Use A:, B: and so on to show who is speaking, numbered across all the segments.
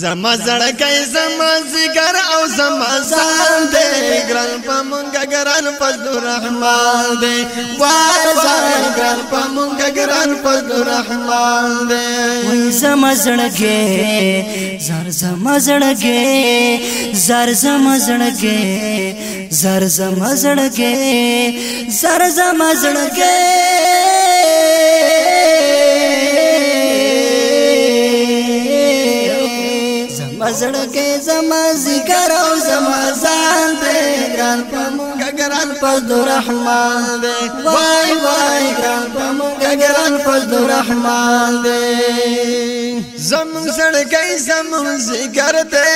A: زما زړګی زما زګر او زما ځان دې ګران په مونږه ګران فضل الرحمن دې وای وای ګران په مونږه ګران فضل الرحمن دې
B: وای زما زړګی زار زما زړګی زار زما زړګی زار زما زړګی زار زما زړګی زړګي زما ذکر او زما ځان دې ګران په مونږه ګران فضل الرحمن دې وای وای ګران په مونږه ګران فضل الرحمن دې
A: زمون زړګي زمون ذکر دې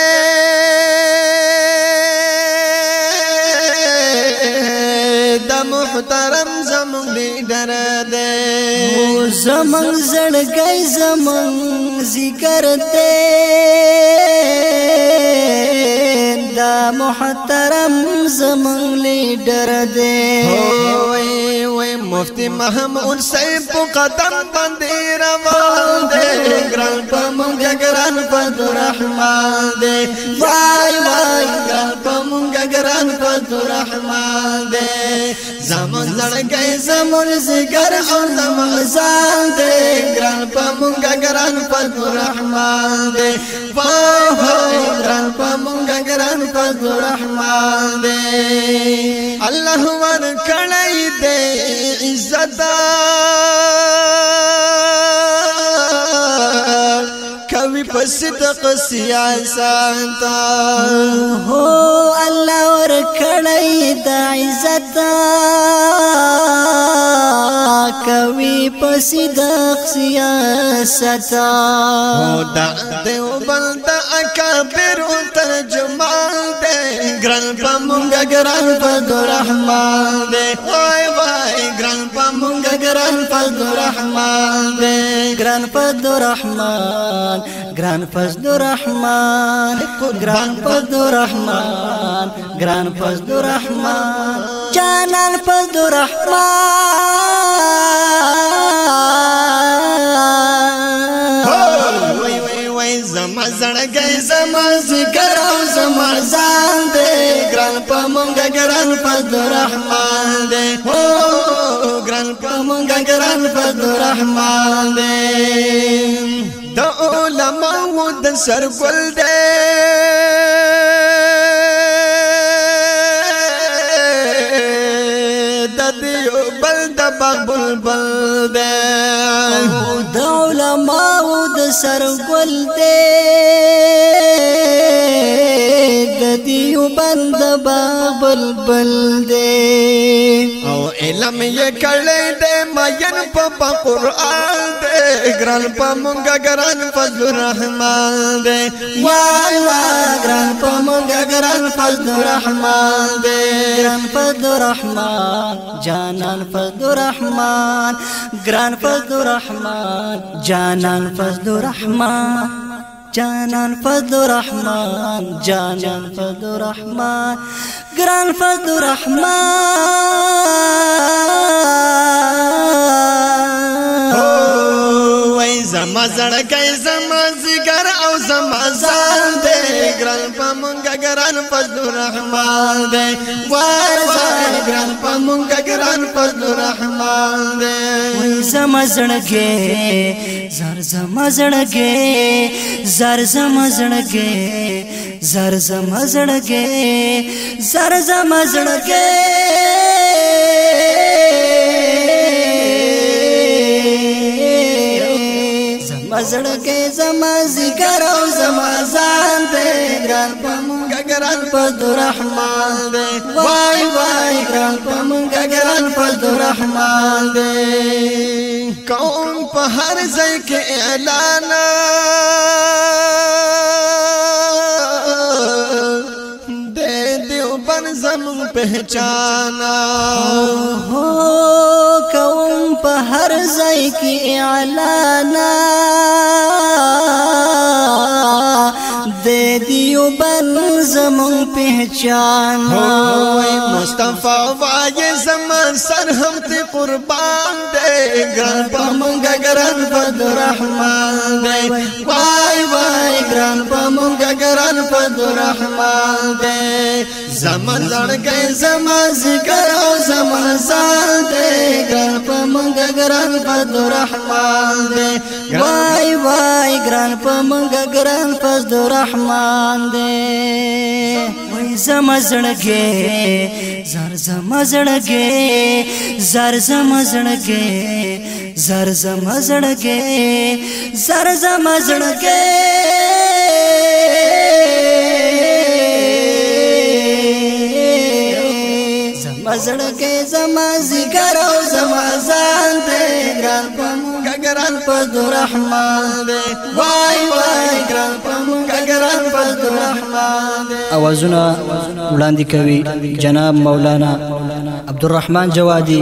A: د محترم زمون لیډر دې
B: زمون زړګي زمون ذکر دې دا محترم زمون لیډر دے
A: وای وای مفتی محمود صاحب په قدم باندې روان دے ګران په مونږه ګران فضل الرحمن دے وای وای ګران په مونږه ګران فضل الرحمن دے زمون زړګي زمون ذکر او زمون ځان دے ګران په مونږه ګران فضل الرحمن دے وای ګران په مونږه ګران فضل الرحمن دے الله ور کړی دے عزت کوي په صدق سیاست
B: هو الله ور کړی د عزت کوي په صدق سیاست
A: هو د دیوبند اکابر ترجمان دے ګران په مونږه ګران فضل الرحمن دے وای وای ګران په مونږه ګران فضل الرحمن دے
B: ګران فضل الرحمن ګران فضل الرحمن ګران فضل الرحمن ګران فضل الرحمن جانان فضل الرحمن
A: زما زړګي زما ذکر او زما ځان دې ګران په مونږه ګران فضل الرحمن دې هو ګران په مونږه ګران فضل الرحمن دې د علماء د سر ګل دې د دیو بل د بلبل دې
B: د علماء د سر ګل دې د دیو بند بلبل دې
A: او علم یې کړی دې مین په قرآن دې ګران په مونږه ګران فضل الرحمن دې
B: وای وای ګران په مونږه ګران فضل الرحمن دې ګران فضل الرحمن جانان فضل الرحمن ګران فضل الرحمن جانان فضل الرحمن جانان فضل الرحمن جانان فضل الرحمن ګران فضل الرحمن
A: وای زما زړګي زما ذکر او زما ځان دې ګران په مونږه ګران فضل الرحمن دې وای وای ګران په مونږه ګران فضل الرحمن دې
B: وای زما زړګي زار زما زړګي زار زما زړګي زار زما زړګي زار زما زړګي زما زړګي زما ذکر او زما ځان دې ګران په مونږه ګران فضل الرحمن دې وای وای ګران په مونږه ګران فضل الرحمن دې
A: قوم په هر ځای کې اعلان دې دیوبند زمون پہچانا
B: هو قوم په هر ځای کې اعلان دې دیوبند زمون پہچان
A: مصطفی وای زمان سر هم ته قربان دے ګران په مونږه ګران فضل الرحمن دے وای وای
B: ګران پمږ ګران فضلرحمن دې زما زړګي زما ذکر او زما ځان دې ګران پمږ ګران فضلرحمن دې وای وای ګران پمږ ګران فضلرحمن دې وای زما زړګي زار زما زړګي زار زما زړګي زار زما زړګي زار زما زړګي زما زړګي زما ذکر او زما ځان دې ګران پمږ ګران فضلرحمن دې وای وای ګران پمږ ګران فضلرحمن دې
C: اوازونه وړاندې کوي جناب مولانا عبدالرحمن جوادی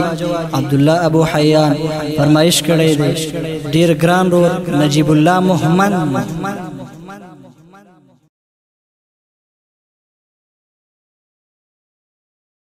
C: عبدالله ابو حیان فرمایش کړی دی ډیر ګران رور نجیب الله محمد